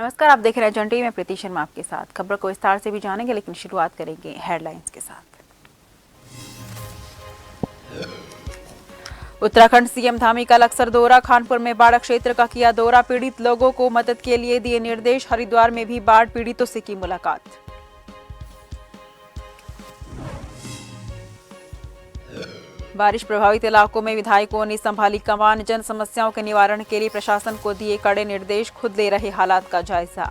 नमस्कार, आप देख रहे हैं जन टीवी में प्रीति शर्मा आपके साथ। खबर को विस्तार से भी जानेंगे, लेकिन शुरुआत करेंगे हेडलाइंस के साथ। उत्तराखंड सीएम धामी का लक्सर दौरा, खानपुर में बाढ़ क्षेत्र का किया दौरा, पीड़ित लोगों को मदद के लिए दिए निर्देश। हरिद्वार में भी बाढ़ पीड़ितों से की मुलाकात। बारिश प्रभावित इलाकों में विधायकों ने संभाली कमान, जन समस्याओं के निवारण के लिए प्रशासन को दिए कड़े निर्देश, खुद ले रहे हालात का जायजा।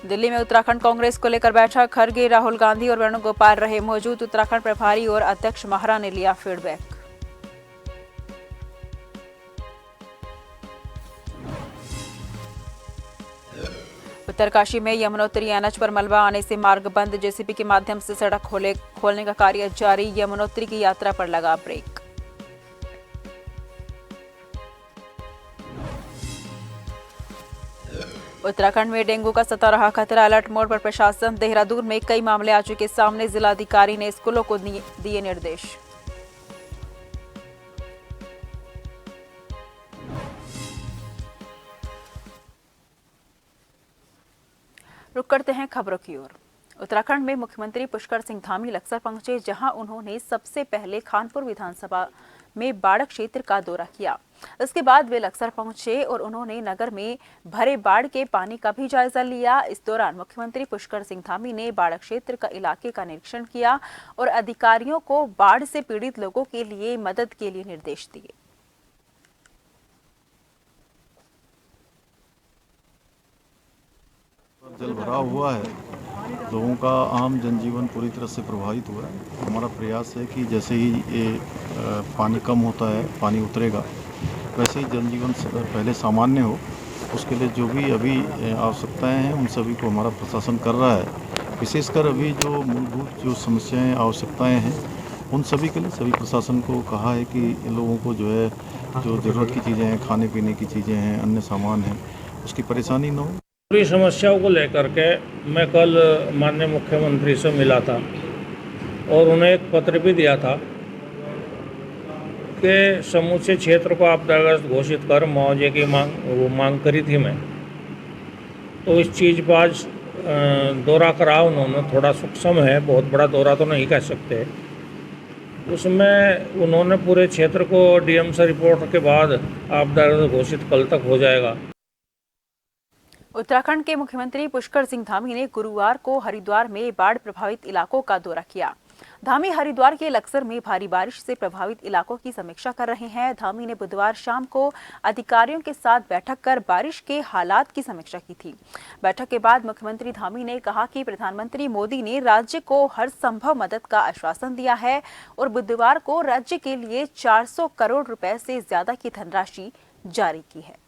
दिल्ली में उत्तराखंड कांग्रेस को लेकर बैठक, खड़गे, राहुल गांधी और वेणुगोपाल रहे मौजूद। उत्तराखंड प्रभारी और अध्यक्ष महरा ने लिया फीडबैक। उत्तरकाशी में यमुनोत्री एनएच पर मलबा आने से मार्ग बंद, जेसीबी के माध्यम से सड़क खोलने का कार्य जारी। यमुनोत्री की यात्रा पर लगा ब्रेक। उत्तराखंड में डेंगू का सता रहा खतरा, अलर्ट मोड पर प्रशासन। देहरादून में कई मामले आ चुके सामने, जिलाधिकारी ने स्कूलों को दिए निर्देश। रुक करते हैं खबरों की ओर। उत्तराखंड में मुख्यमंत्री पुष्कर सिंह धामी लक्सर पहुंचे, जहां उन्होंने सबसे पहले खानपुर विधानसभा में बाढ़ क्षेत्र का दौरा किया। इसके बाद वे लक्सर पहुंचे और उन्होंने नगर में भरे बाढ़ के पानी का भी जायजा लिया। इस दौरान मुख्यमंत्री पुष्कर सिंह धामी ने बाढ़ क्षेत्र का इलाके का निरीक्षण किया और अधिकारियों को बाढ़ से पीड़ित लोगों के लिए मदद के लिए निर्देश दिए। जल भराव हुआ है, लोगों का आम जनजीवन पूरी तरह से प्रभावित हुआ है। हमारा प्रयास है कि जैसे ही ये पानी कम होता है, पानी उतरेगा, वैसे ही जनजीवन पहले सामान्य हो, उसके लिए जो भी अभी आवश्यकताएं हैं उन सभी को हमारा प्रशासन कर रहा है। विशेषकर अभी जो मूलभूत जो समस्याएं आवश्यकताएं हैं उन सभी के लिए सभी प्रशासन को कहा है कि लोगों को जो है जो ज़रूरत की चीज़ें हैं, खाने पीने की चीज़ें हैं, अन्य सामान हैं, उसकी परेशानी न हो। पूरी समस्याओं को लेकर के मैं कल माननीय मुख्यमंत्री से मिला था और उन्हें एक पत्र भी दिया था कि समूचे क्षेत्र को आपदाग्रस्त घोषित कर मुआवजे की मांग करी थी मैं। तो इस चीज़ पर आज दौरा करा उन्होंने। थोड़ा सूक्ष्म है, बहुत बड़ा दौरा तो नहीं कह सकते। उसमें उन्होंने पूरे क्षेत्र को डीएम से रिपोर्ट के बाद आपदाग्रस्त घोषित कल तक हो जाएगा। उत्तराखंड के मुख्यमंत्री पुष्कर सिंह धामी ने गुरुवार को हरिद्वार में बाढ़ प्रभावित इलाकों का दौरा किया। धामी हरिद्वार के लक्सर में भारी बारिश से प्रभावित इलाकों की समीक्षा कर रहे हैं। धामी ने बुधवार शाम को अधिकारियों के साथ बैठक कर बारिश के हालात की समीक्षा की थी। बैठक के बाद मुख्यमंत्री धामी ने कहा कि प्रधानमंत्री मोदी ने राज्य को हर संभव मदद का आश्वासन दिया है और बुधवार को राज्य के लिए 400 करोड़ रुपए से ज्यादा की धनराशि जारी की है।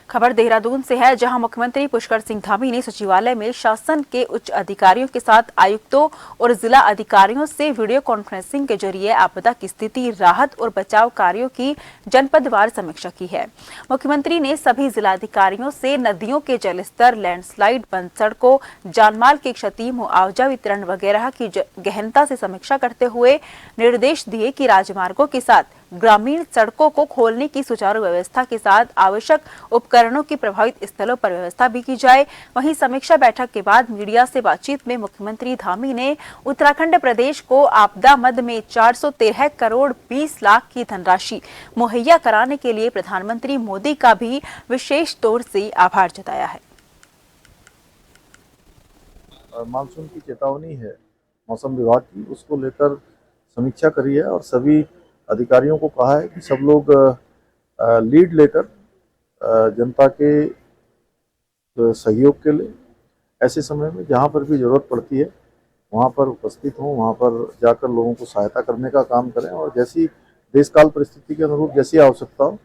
खबर देहरादून से है, जहां मुख्यमंत्री पुष्कर सिंह धामी ने सचिवालय में शासन के उच्च अधिकारियों के साथ आयुक्तों और जिला अधिकारियों से वीडियो कॉन्फ्रेंसिंग के जरिए आपदा की स्थिति, राहत और बचाव कार्यों की जनपदवार समीक्षा की है। मुख्यमंत्री ने सभी जिलाधिकारियों से नदियों के जलस्तर, लैंडस्लाइड, बंद सड़कों, जानमाल की क्षति, मुआवजा वितरण वगैरह की गहनता से समीक्षा करते हुए निर्देश दिए कि राजमार्गों के साथ ग्रामीण सड़कों को खोलने की सुचारू व्यवस्था के साथ आवश्यक उपकरणों की प्रभावित स्थलों पर व्यवस्था भी की जाए। वहीं समीक्षा बैठक के बाद मीडिया से बातचीत में मुख्यमंत्री धामी ने उत्तराखंड प्रदेश को आपदा मद में 413 करोड़ 20 लाख की धनराशि मुहैया कराने के लिए प्रधानमंत्री मोदी का भी विशेष तौर से आभार जताया है। मानसून की चेतावनी है मौसम विभाग की, उसको लेकर समीक्षा करी है और सभी अधिकारियों को कहा है कि सब लोग लीड लेकर जनता के सहयोग के लिए ऐसे समय में जहां पर भी जरूरत पड़ती है वहां पर उपस्थित हों, वहां पर जाकर लोगों को सहायता करने का काम करें और जैसी देशकाल परिस्थिति के अनुरूप जैसी आवश्यकता हो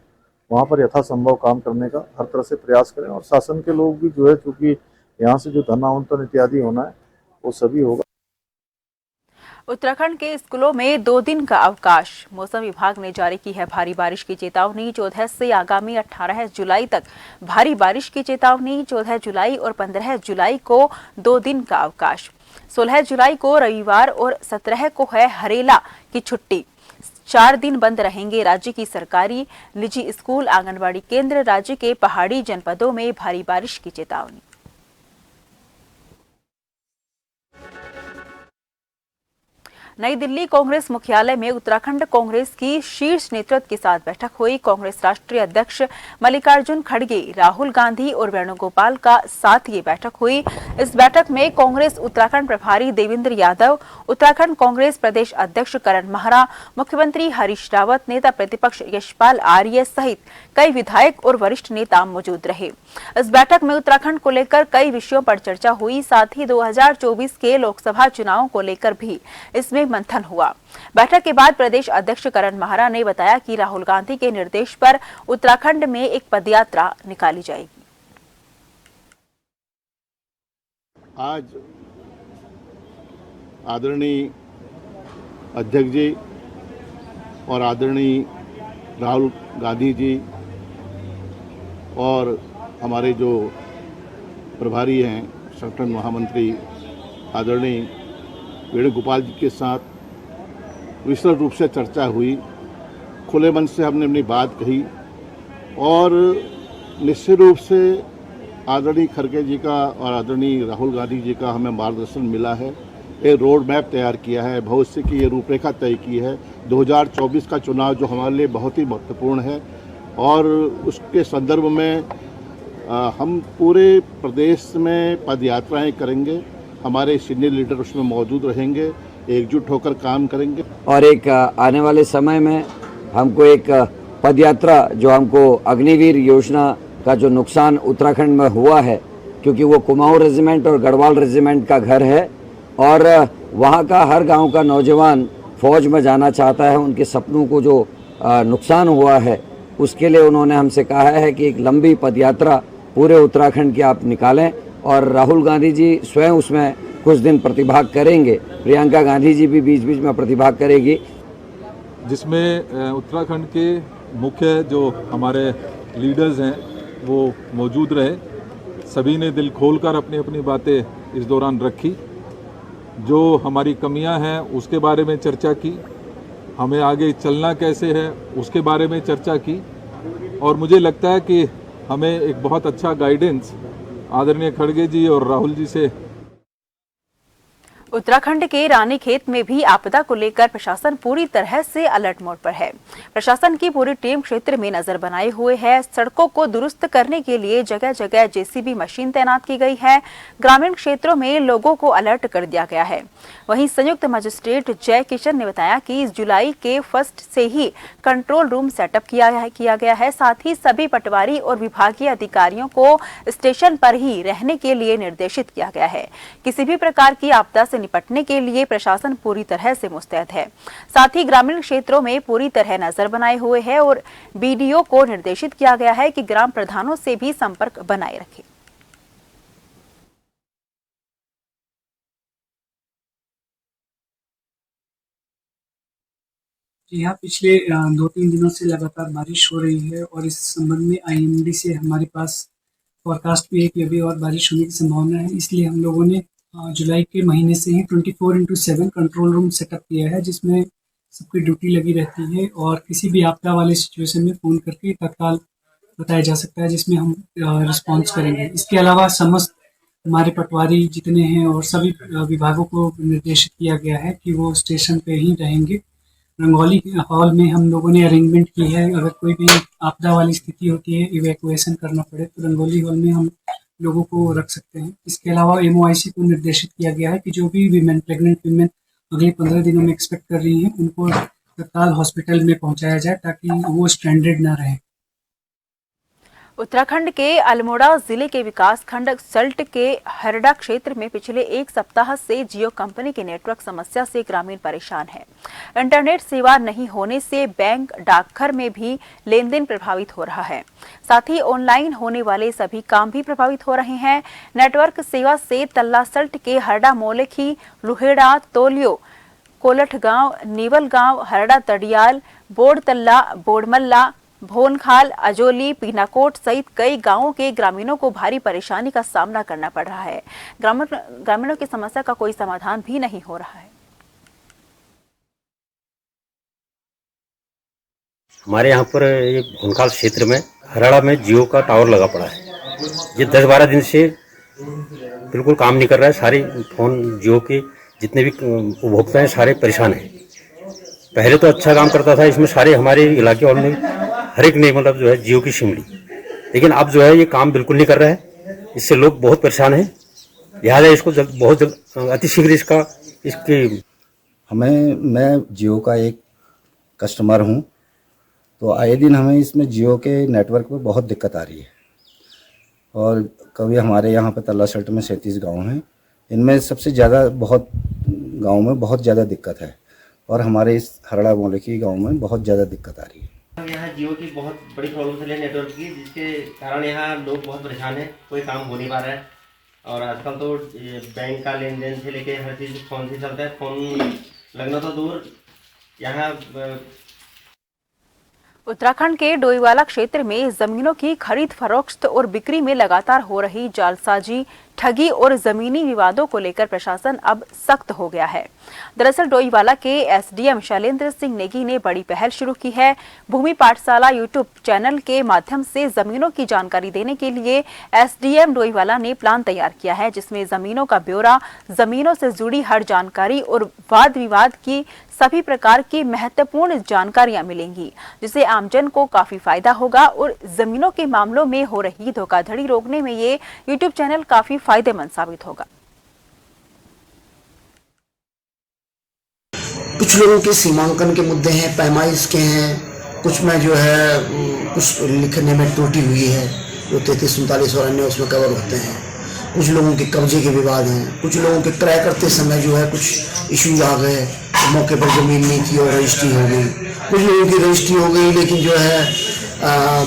वहां पर यथासंभव काम करने का हर तरह से प्रयास करें। और शासन के लोग भी जो है, चूँकि यहाँ से जो धन आवंटन इत्यादि होना है वो सभी होगा। उत्तराखंड के स्कूलों में 2 दिन का अवकाश, मौसम विभाग ने जारी की है भारी बारिश की चेतावनी। 14 से आगामी 18 जुलाई तक भारी बारिश की चेतावनी। 14 जुलाई और 15 जुलाई को 2 दिन का अवकाश। 16 जुलाई को रविवार और 17 को है हरेला की छुट्टी। 4 दिन बंद रहेंगे राज्य की सरकारी निजी स्कूल, आंगनबाड़ी केंद्र। राज्य के पहाड़ी जनपदों में भारी बारिश की चेतावनी। नई दिल्ली कांग्रेस मुख्यालय में उत्तराखंड कांग्रेस की शीर्ष नेतृत्व के साथ बैठक हुई। कांग्रेस राष्ट्रीय अध्यक्ष मल्लिकार्जुन खड़गे, राहुल गांधी और वेणुगोपाल का साथ ये बैठक हुई। इस बैठक में कांग्रेस उत्तराखंड प्रभारी देवेंद्र यादव, उत्तराखंड कांग्रेस प्रदेश अध्यक्ष करण महरा, मुख्यमंत्री हरीश रावत, नेता प्रतिपक्ष यशपाल आर्य सहित कई विधायक और वरिष्ठ नेता मौजूद रहे। इस बैठक में उत्तराखंड को लेकर कई विषयों पर चर्चा हुई। साथ ही 2024 के लोकसभा चुनावों को लेकर भी इसमें मंथन हुआ। बैठक के बाद प्रदेश अध्यक्ष करण महरा ने बताया कि राहुल गांधी के निर्देश पर उत्तराखंड में एक पदयात्रा निकाली जाएगी। आज आदरणीय अध्यक्ष जी और आदरणीय राहुल गांधी जी और हमारे जो प्रभारी हैं संगठन महामंत्री आदरणीय वेणुगोपाल जी के साथ विस्तृत रूप से चर्चा हुई। खुले मन से हमने अपनी बात कही और निश्चित रूप से आदरणीय खड़गे जी का और आदरणीय राहुल गांधी जी का हमें मार्गदर्शन मिला है। एक रोड मैप तैयार किया है, भविष्य की ये रूपरेखा तय की है। 2024 का चुनाव जो हमारे लिए बहुत ही महत्वपूर्ण है और उसके संदर्भ में हम पूरे प्रदेश में पदयात्राएं करेंगे। हमारे सीनियर लीडर उसमें मौजूद रहेंगे, एकजुट होकर काम करेंगे और एक आने वाले समय में हमको एक पदयात्रा जो हमको अग्निवीर योजना का जो नुकसान उत्तराखंड में हुआ है, क्योंकि वो कुमाऊं रेजिमेंट और गढ़वाल रेजिमेंट का घर है और वहाँ का हर गांव का नौजवान फौज में जाना चाहता है। उनके सपनों को जो नुकसान हुआ है उसके लिए उन्होंने हमसे कहा है कि एक लंबी पदयात्रा पूरे उत्तराखंड की आप निकालें और राहुल गांधी जी स्वयं उसमें कुछ दिन प्रतिभाग करेंगे। प्रियंका गांधी जी भी बीच बीच में प्रतिभाग करेगी, जिसमें उत्तराखंड के मुख्य जो हमारे लीडर्स हैं वो मौजूद रहे। सभी ने दिल खोलकर अपनी अपनी बातें इस दौरान रखी। जो हमारी कमियां हैं उसके बारे में चर्चा की, हमें आगे चलना कैसे है उसके बारे में चर्चा की और मुझे लगता है कि हमें एक बहुत अच्छा गाइडेंस आदरणीय खड़गे जी और राहुल जी से। उत्तराखंड के रानीखेत में भी आपदा को लेकर प्रशासन पूरी तरह से अलर्ट मोड पर है। प्रशासन की पूरी टीम क्षेत्र में नजर बनाए हुए है। सड़कों को दुरुस्त करने के लिए जगह जगह जेसीबी मशीन तैनात की गई है। ग्रामीण क्षेत्रों में लोगों को अलर्ट कर दिया गया है। वहीं संयुक्त मजिस्ट्रेट जय किशन ने बताया कि इस जुलाई के 1 से ही कंट्रोल रूम सेटअप किया गया है। साथ ही सभी पटवारी और विभागीय अधिकारियों को स्टेशन पर ही रहने के लिए निर्देशित किया गया है। किसी भी प्रकार की आपदा से निपटने के लिए प्रशासन पूरी तरह से मुस्तैद है। साथ ही ग्रामीण क्षेत्रों में पूरी तरह नजर बनाए हुए है और बीडीओ को निर्देशित किया गया है कि ग्राम प्रधानों से भी संपर्क बनाए रखें। यहाँ पिछले 2-3 दिनों से लगातार बारिश हो रही है और इस संबंध में आईएमडी से हमारे पास फोरकास्ट भी है कि अभी और बारिश होने की संभावना है। इसलिए हम लोगों ने जुलाई के महीने से ही 24/7 कंट्रोल रूम सेटअप किया है, जिसमें सबकी ड्यूटी लगी रहती है और किसी भी आपदा वाले सिचुएशन में फ़ोन करके तत्काल बताया जा सकता है, जिसमें हम रिस्पॉन्स करेंगे। इसके अलावा समस्त हमारे पटवारी जितने हैं और सभी विभागों को निर्देशित किया गया है कि वो स्टेशन पे ही रहेंगे। रंगोली हॉल में हम लोगों ने अरेंजमेंट की है, अगर कोई भी आपदा वाली स्थिति होती है, इवैक्यूएशन करना पड़े तो रंगोली हॉल में हम लोगों को रख सकते हैं। इसके अलावा एमओआईसी को निर्देशित किया गया है कि जो भी वीमेन प्रेग्नेंट वीमेन अगले 15 दिनों में एक्सपेक्ट कर रही हैं उनको तत्काल हॉस्पिटल में पहुंचाया जाए ताकि वो स्ट्रैंडेड ना रहे। उत्तराखंड के अल्मोड़ा जिले के विकास खंड सल्ट के हरड़ा क्षेत्र में पिछले 1 सप्ताह से जियो कंपनी की नेटवर्क समस्या से ग्रामीण परेशान है। इंटरनेट सेवा नहीं होने से बैंक डाकघर में भी लेन देन प्रभावित हो रहा है। साथ ही ऑनलाइन होने वाले सभी काम भी प्रभावित हो रहे हैं। नेटवर्क सेवा से तल्ला सल्ट के हरड़ा मोलेखी, लुहेड़ा, तोलियो, कोलठ गांव, नीवल गांव, हरड़ा तडियाल, बोड़तल्ला, बोड़मल्ला, भोनखाल, अजोली, पीनाकोट सहित कई गांवों के ग्रामीणों को भारी परेशानी का सामना करना पड़ रहा है। ग्रामीणों की समस्या का कोई समाधान भी नहीं हो रहा है। हमारे यहाँ पर ये भोनखाल क्षेत्र में हराड़ा में जियो का टावर लगा पड़ा है। ये 10-12 दिन से बिल्कुल काम नहीं कर रहा है। सारे फोन जियो के जितने भी उपभोक्ता हैं सारे परेशान हैं। पहले तो अच्छा काम करता था, इसमें सारे हमारे इलाके वालों ने हर एक ने मतलब जो है जियो की सिम ली, लेकिन अब जो है ये काम बिल्कुल नहीं कर रहा है। इससे लोग बहुत परेशान हैं। लिहाजा इसको बहुत जल्द अतिशीघ्र इसकी मैं जियो का एक कस्टमर हूँ, तो आए दिन हमें इसमें जियो के नेटवर्क में बहुत दिक्कत आ रही है। और कभी हमारे यहाँ पे तलाशट में 37 गांव हैं, इनमें सबसे ज़्यादा बहुत गांव में बहुत ज़्यादा दिक्कत है, और हमारे इस हरड़ा मोहल्ले की गांव में बहुत ज़्यादा दिक्कत आ रही है। यहाँ जियो की बहुत बड़ी प्रॉब्लम चल रही है नेटवर्क की, जिसके कारण यहाँ लोग बहुत परेशान हैं। कोई काम हो नहीं पा रहा है, और आजकल तो बैंक का लेन देन से लेके हर चीज़ फ़ोन से चलता है। फ़ोन लगना तो दूर, यहाँ उत्तराखंड के डोईवाला क्षेत्र में जमीनों की खरीद फरोख्त और बिक्री में लगातार हो रही जालसाजी, ठगी और जमीनी विवादों को लेकर प्रशासन अब सख्त हो गया है। दरअसल डोईवाला के एसडीएम शैलेंद्र सिंह नेगी ने बड़ी पहल शुरू की है। भूमि पाठशाला यूट्यूब चैनल के माध्यम से जमीनों की जानकारी देने के लिए एसडीएम डोईवाला ने प्लान तैयार किया है, जिसमें जमीनों का ब्यौरा, जमीनों से जुड़ी हर जानकारी और वाद विवाद की सभी प्रकार की महत्वपूर्ण जानकारियां मिलेंगी, जिससे आमजन को काफी फायदा होगा और जमीनों के मामलों में हो रही धोखाधड़ी रोकने में ये यूट्यूब चैनल काफी फायदेमंद साबित होगा। कुछ लोगों के सीमांकन के मुद्दे हैं, पैमाइश के हैं, कुछ में जो है कुछ लिखने में त्रुटि हुई है, जो 33-39 और अन्य उसमें कवर होते हैं। कुछ लोगों के कब्जे के विवाद हैं, कुछ लोगों के क्रय करते समय जो है कुछ इश्यूज आ गए, तो मौके पर जमीन नहीं थी और रजिस्ट्री हो गई। कुछ लोगों की रजिस्ट्री हो गई, लेकिन जो है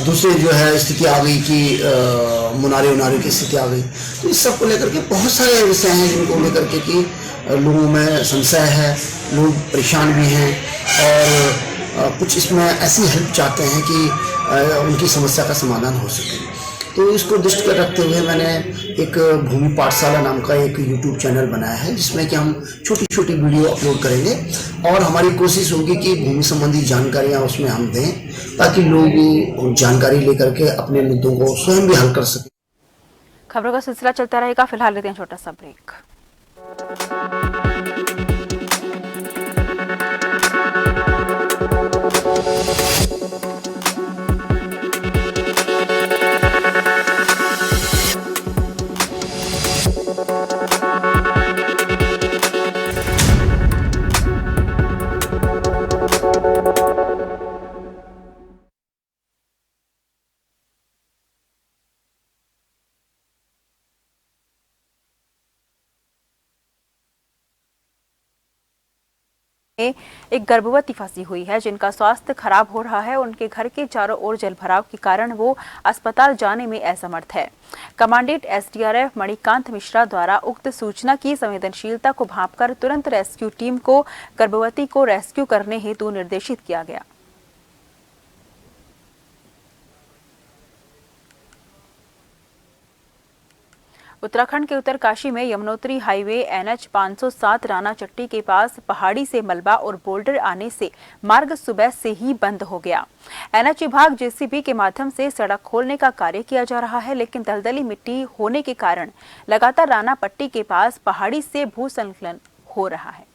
दूसरे जो है स्थिति आ गई कि मुनारे की स्थिति आ गई। तो इस सब को लेकर के बहुत सारे विषय हैं जिनको लेकर के कि लोगों में संशय है, लोग परेशान भी हैं, और कुछ इसमें ऐसी हेल्प चाहते हैं कि उनकी समस्या का समाधान हो सके। तो इसको दृष्टिगत रखते हुए मैंने एक भूमि पाठशाला नाम का एक यूट्यूब चैनल बनाया है, जिसमें कि हम छोटी छोटी वीडियो अपलोड करेंगे, और हमारी कोशिश होगी कि भूमि संबंधी जानकारियाँ उसमें हम दें, ताकि लोग जानकारी लेकर के अपने मुद्दों को स्वयं भी हल कर सकें। खबरों का सिलसिला चलता रहेगा, फिलहाल लेते हैं छोटा सा ब्रेक। एक गर्भवती फंसी हुई है, जिनका स्वास्थ्य खराब हो रहा है। उनके घर के चारों ओर जलभराव के कारण वो अस्पताल जाने में असमर्थ है। कमांडेंट एसडीआरएफ मणिकांत मिश्रा द्वारा उक्त सूचना की संवेदनशीलता को भांपकर तुरंत रेस्क्यू टीम को गर्भवती को रेस्क्यू करने हेतु निर्देशित किया गया। उत्तराखंड के उत्तरकाशी में यमुनोत्री हाईवे NH 507 राना चट्टी के पास पहाड़ी से मलबा और बोल्डर आने से मार्ग सुबह से ही बंद हो गया। NH विभाग JCB के माध्यम से सड़क खोलने का कार्य किया जा रहा है, लेकिन दलदली मिट्टी होने के कारण लगातार राना पट्टी के पास पहाड़ी से भूस्खलन हो रहा है।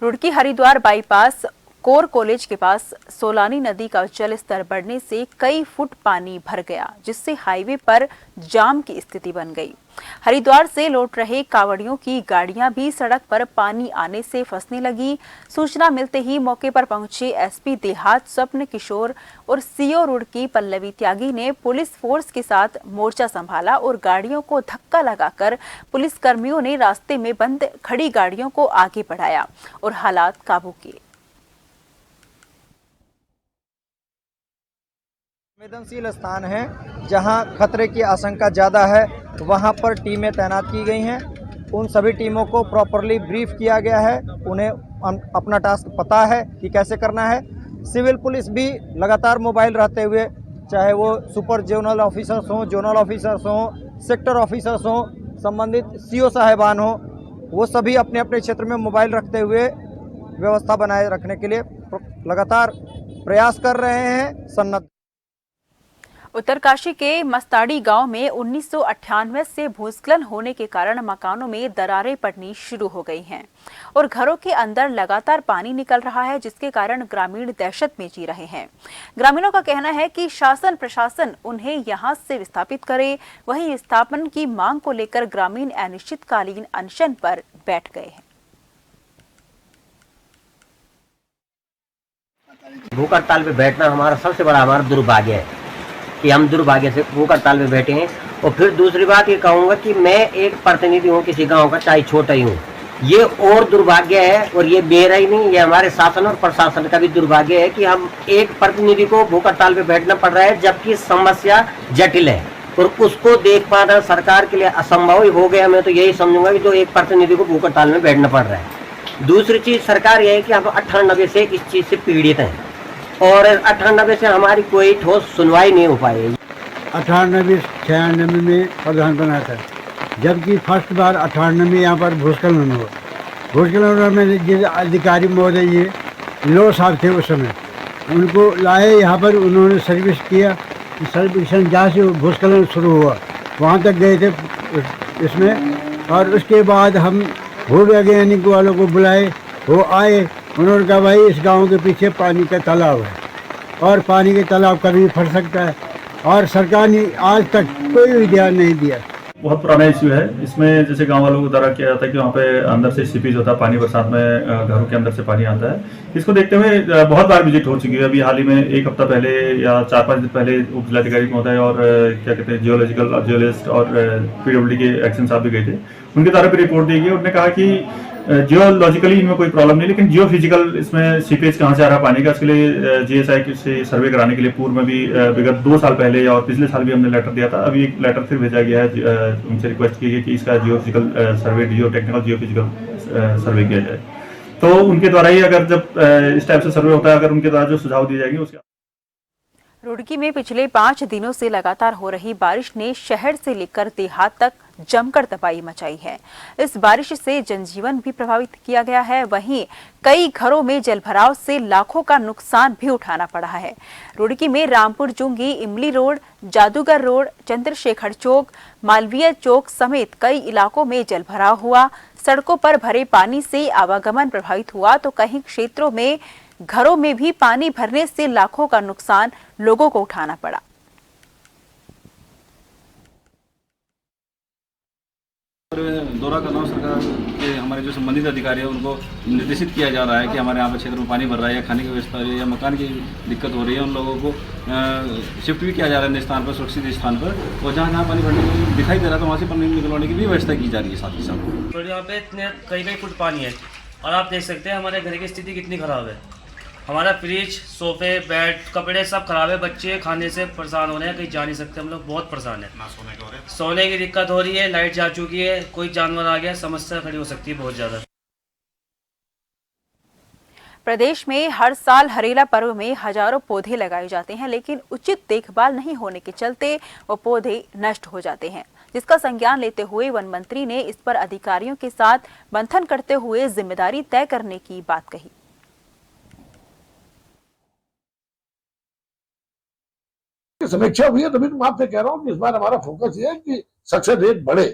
Roorkee Haridwar bypass core college के पास सोलानी नदी का जल स्तर बढ़ने से कई फुट पानी भर गया, जिससे हाईवे पर जाम की स्थिति बन गई। हरिद्वार से लौट रहे कावड़ियों की गाड़ियां भी सड़क पर पानी आने से फंसने लगी। सूचना मिलते ही मौके पर पहुंचे एसपी देहात स्वप्न किशोर और सीओ रुड़की पल्लवी त्यागी ने पुलिस फोर्स के साथ मोर्चा संभाला और गाड़ियों को धक्का लगाकर पुलिस कर्मियों ने रास्ते में बंद खड़ी गाड़ियों को आगे बढ़ाया और हालात काबू किए। संवेदनशील स्थान है, जहां खतरे की आशंका ज़्यादा है, वहां पर टीमें तैनात की गई हैं उन सभी टीमों को प्रॉपरली ब्रीफ किया गया है, उन्हें अपना टास्क पता है कि कैसे करना है। सिविल पुलिस भी लगातार मोबाइल रहते हुए, चाहे वो सुपर जोनल ऑफिसर्स हों, जोनल ऑफिसर्स हों, सेक्टर ऑफिसर्स हों, संबंधित सीओ साहेबान हों, वो सभी अपने अपने क्षेत्र में मोबाइल रखते हुए व्यवस्था बनाए रखने के लिए लगातार प्रयास कर रहे हैं। सन्नद्ध उत्तरकाशी के मस्ताड़ी गांव में 1998 से भूस्खलन होने के कारण मकानों में दरारें पड़नी शुरू हो गई हैं और घरों के अंदर लगातार पानी निकल रहा है, जिसके कारण ग्रामीण दहशत में जी रहे हैं। ग्रामीणों का कहना है कि शासन प्रशासन उन्हें यहां से विस्थापित करे। वहीं विस्थापन की मांग को लेकर ग्रामीण अनिश्चितकालीन अनशन पर बैठ गए हैं। भूख हड़ताल पे बैठना हमारा सबसे बड़ा हमारा दुर्भाग्य है कि हम दुर्भाग्य से भूख हड़ताल पे बैठे हैं। और फिर दूसरी बात ये कहूँगा कि मैं एक प्रतिनिधि हूँ किसी गांव का, चाहे छोटा ही हूँ, ये और दुर्भाग्य है। और ये मेरा ही नहीं, ये हमारे शासन और प्रशासन का भी दुर्भाग्य है कि हम एक प्रतिनिधि को भूख हड़ताल पे बैठना पड़ रहा है, जबकि समस्या जटिल है और उसको देख पाना सरकार के लिए असंभव ही हो गया। मैं तो यही समझूंगा कि जो एक प्रतिनिधि को भूख हड़ताल में बैठना पड़ रहा है। दूसरी चीज सरकार यह है कि हम 98 से इस चीज से पीड़ित हैं और 98 से हमारी कोई ठोस सुनवाई नहीं हो पाई। 98-96 में प्रधान बना था, जबकि फर्स्ट बार 98 में यहाँ पर भूस्खलन हुआ। भूस्खलन में जिस अधिकारी महोदय ये लो साहब थे उस समय, उनको लाए यहाँ पर, उन्होंने सर्विस किया। सर्विसन जहाँ से भूस्खलन शुरू हुआ वहाँ तक गए थे इसमें, और उसके बाद हम भूड वैज्ञानिक वालों को बुलाए, वो आए, उन्होंने कहा भाई इस गांव के पीछे पानी का तालाब है और पानी के तालाब कभी फट सकता है, और सरकार ने आज तक कोई भी ध्यान नहीं दिया। बहुत पुराना इश्यू है। इसमें जैसे गांव वालों को द्वारा किया जाता है कि वहाँ पे अंदर से सीपेज होता है, पानी बरसात में घरों के अंदर से पानी आता है। इसको देखते हुए बहुत बार विजिट हो चुकी है। अभी हाल ही में 1 हफ्ता पहले या 4-5 दिन पहले उप जिलाधिकारी महोदय और क्या कहते हैं जियोलॉजिस्ट और PWD के एक्शन साहब भी गए थे, उनके द्वारा भी रिपोर्ट दी गई। उन्होंने कहा कि जियोलॉजिकली इनमें कोई प्रॉब्लम नहीं, लेकिन जियो फिजिकल इसमें सीपेज कहाँ से आ रहा है पानी का, इसके लिए GSI से सर्वे कराने के लिए पूर्व में भी विगत 2 साल पहले और पिछले साल भी हमने लेटर दिया था। अभी एक लेटर फिर भेजा गया है, उनसे रिक्वेस्ट की गई कि इसका जियो फिजिकल सर्वे, जियो टेक्निकल जियो फिजिकल सर्वे किया जाए। तो उनके द्वारा ही अगर जब इस टाइप से सर्वे होता है, अगर उनके द्वारा जो सुझाव दिए जाएंगे उसके। रुड़की में पिछले 5 दिनों से लगातार हो रही बारिश ने शहर से लेकर देहात तक जमकर तबाही मचाई है। इस बारिश से जनजीवन भी प्रभावित किया गया है। वहीं कई घरों में जलभराव से लाखों का नुकसान भी उठाना पड़ा है। रुड़की में रामपुर जुंगी, इमली रोड, जादूगर रोड, चंद्रशेखर चौक, मालवीय चौक समेत कई इलाकों में जलभराव हुआ। सड़कों पर भरे पानी से आवागमन प्रभावित हुआ तो कई क्षेत्रों में घरों में भी पानी भरने से लाखों का नुकसान लोगों को उठाना पड़ा। दौरा करना सरकार के हमारे जो संबंधित अधिकारी है उनको निर्देशित किया जा रहा है कि हमारे यहाँ पर क्षेत्र में पानी भर रहा है या खाने की व्यवस्था है या मकान की दिक्कत हो रही है, उन लोगों को शिफ्ट भी किया जा रहा है स्थान पर, सुरक्षित स्थान पर, और जहाँ जहाँ पानी भरने दिखाई दे रहा है तो वहाँ से पानी निकलवाने की भी व्यवस्था की जा रही है साथ ही साथ। तो यहाँ पे इतने कई फुट पानी है और आप देख सकते हैं हमारे घर की स्थिति कितनी खराब है। हमारा फ्रिज, सोफे, बेड, कपड़े सब खराब है। बच्चे खाने से परेशान हो रहे हैं, कहीं जा नहीं सकते, हम लोग बहुत परेशान हैं। सोने की दिक्कत हो रही है, लाइट जा चुकी है, कोई जानवर आ गया, समस्या खड़ी हो सकती है बहुत ज़्यादा। प्रदेश में हर साल हरेला पर्व में हजारों पौधे लगाए जाते हैं, लेकिन उचित देखभाल नहीं होने के चलते वो पौधे नष्ट हो जाते हैं, जिसका संज्ञान लेते हुए वन मंत्री ने इस पर अधिकारियों के साथ मंथन करते हुए जिम्मेदारी तय करने की बात कही। समीक्षा हुई है, तभी तो मैं आपसे कह रहा हूँ कि इस बार हमारा फोकस ये है कि सक्सेस रेट बढ़े,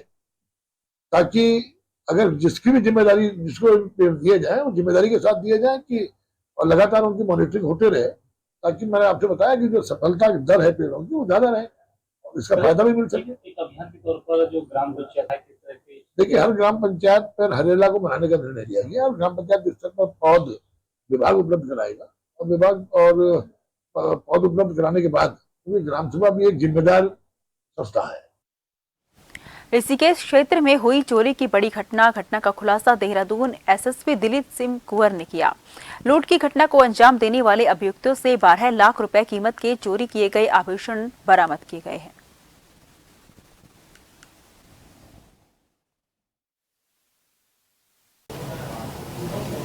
ताकि अगर जिसकी भी जिम्मेदारी जिसको दिया जाए वो जिम्मेदारी के साथ दिया जाए कि और लगातार उनकी मॉनिटरिंग होते रहे, ताकि मैंने आपसे बताया कि जो सफलता की दर है पेड़ों की वो ज्यादा रहे और इसका फायदा भी मिल सके। एक अभियान के तौर पर जो ग्राम पंचायत है, किस तरह के देखिए हर ग्राम पंचायत पर हरेला को मनाने का निर्णय लिया गया और ग्राम पंचायत स्तर पर पौध विभाग उपलब्ध कराएगा और विभाग और पौध उपलब्ध कराने के बाद ग्राम सभा भी एक जिम्मेदार संस्था है। ऋषिकेश क्षेत्र में हुई चोरी की बड़ी घटना का खुलासा देहरादून SSP दिलीप सिंह कुंवर ने किया। लूट की घटना को अंजाम देने वाले अभियुक्तों से 12 लाख रुपए कीमत के चोरी किए गए आभूषण बरामद किए गए हैं।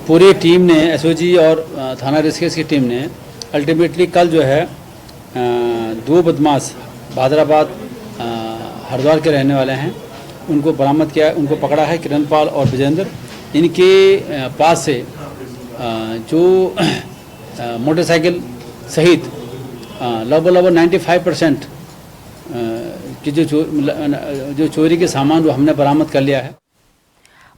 पूरी टीम ने एसओजी और थाना रिस्केस की टीम ने अल्टीमेटली कल जो है 2 बदमाश भादराबाद हरिद्वार के रहने वाले हैं, उनको बरामद किया, उनको पकड़ा है, किरणपाल और विजेंद्र। इनके पास से जो मोटरसाइकिल सहित लगभग 95% की जो चोरी के सामान वो हमने बरामद कर लिया है।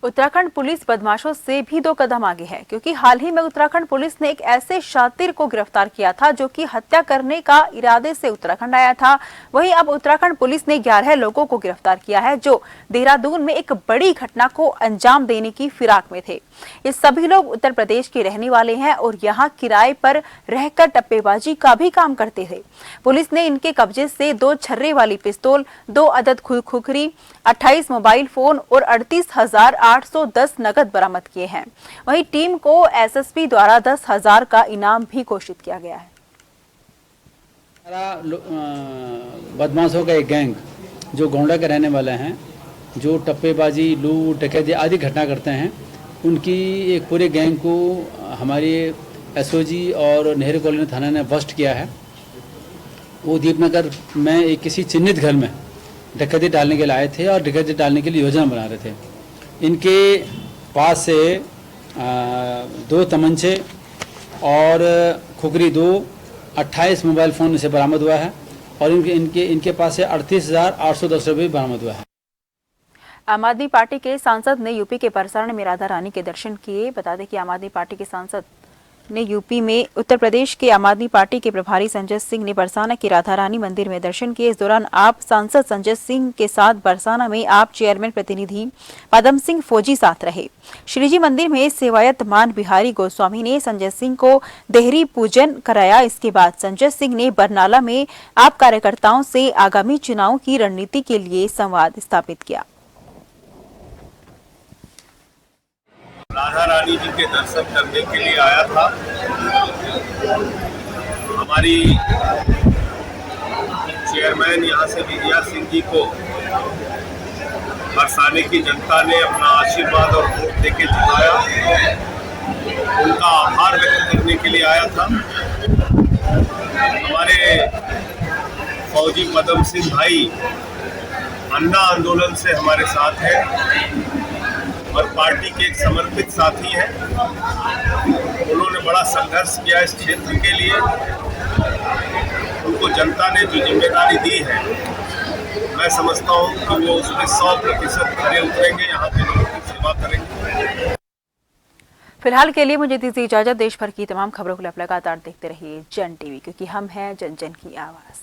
उत्तराखंड पुलिस बदमाशों से भी 2 कदम आगे है, क्योंकि हाल ही में उत्तराखंड पुलिस ने एक ऐसे शातिर को गिरफ्तार किया था जो कि हत्या करने का इरादे से उत्तराखंड आया था। वहीं अब उत्तराखंड पुलिस ने 11 लोगों को गिरफ्तार किया है जो देहरादून में एक बड़ी घटना को अंजाम देने की फिराक में थे। ये सभी लोग उत्तर प्रदेश के रहने वाले हैं और यहाँ किराए पर रहकर टप्पेबाजी का भी काम करते थे। पुलिस ने इनके कब्जे से 2 छर्रे वाली पिस्तौल, 2 अदद खुखरी, 28 मोबाइल फोन और 38,810 नकद बरामद किए हैं। वहीं टीम को एसएसपी द्वारा 10,000 का इनाम भी घोषित किया गया है। बदमाशों का एक गैंग जो गोंडा के रहने वाले हैं, जो टप्पेबाजी, लूट, डकैती आदि घटना करते हैं, उनकी एक पूरे गैंग को हमारे एसओजी और नेहरू कॉलोनी थाना ने बस्ट किया है। वो दीपनगर में एक किसी चिन्हित घर में डकैती डालने के लिए आए थे और डकैती डालने के लिए योजना बना रहे थे। इनके पास से 2 तमंचे और खुखरी 2, 28 मोबाइल फ़ोन से बरामद हुआ है और इनके पास से 38,810 रुपये बरामद हुआ है। आम आदमी पार्टी के सांसद ने यूपी के परसाण में राधा रानी के दर्शन किए। बता दें कि आम आदमी पार्टी के सांसद ने यूपी में उत्तर प्रदेश के आम आदमी पार्टी के प्रभारी संजय सिंह ने बरसाना के राधा रानी मंदिर में दर्शन किए। इस दौरान आप सांसद संजय सिंह के साथ बरसाना में आप चेयरमैन प्रतिनिधि पदम सिंह फौजी साथ रहे। श्रीजी मंदिर में सेवायत मान बिहारी गोस्वामी ने संजय सिंह को देहरी पूजन कराया। इसके बाद संजय सिंह ने बरनाला में आप कार्यकर्ताओं से आगामी चुनाव की रणनीति के लिए संवाद स्थापित किया। राधा रानी जी के दर्शन करने के लिए आया था। हमारी चेयरमैन यहाँ से विजया सिंह जी को बरसाने की जनता ने अपना आशीर्वाद और वोट देके जिताया। उनका आभार व्यक्त करने के लिए आया था। हमारे फौजी पदम सिंह भाई अन्ना आंदोलन से हमारे साथ हैं और पार्टी के एक समर्पित साथी हैं। उन्होंने बड़ा संघर्ष किया इस क्षेत्र के लिए। उनको जनता ने जो जिम्मेदारी दी है, मैं समझता हूं कि वो उसमें 100% खरे उतरेंगे, यहाँ के लोगों की सेवा करेंगे। फिलहाल के लिए मुझे दीजिए इजाजत। देश भर की तमाम खबरों को आप लगातार देखते रहिए जन टीवी, क्योंकि हम हैं जन जन की आवाज़।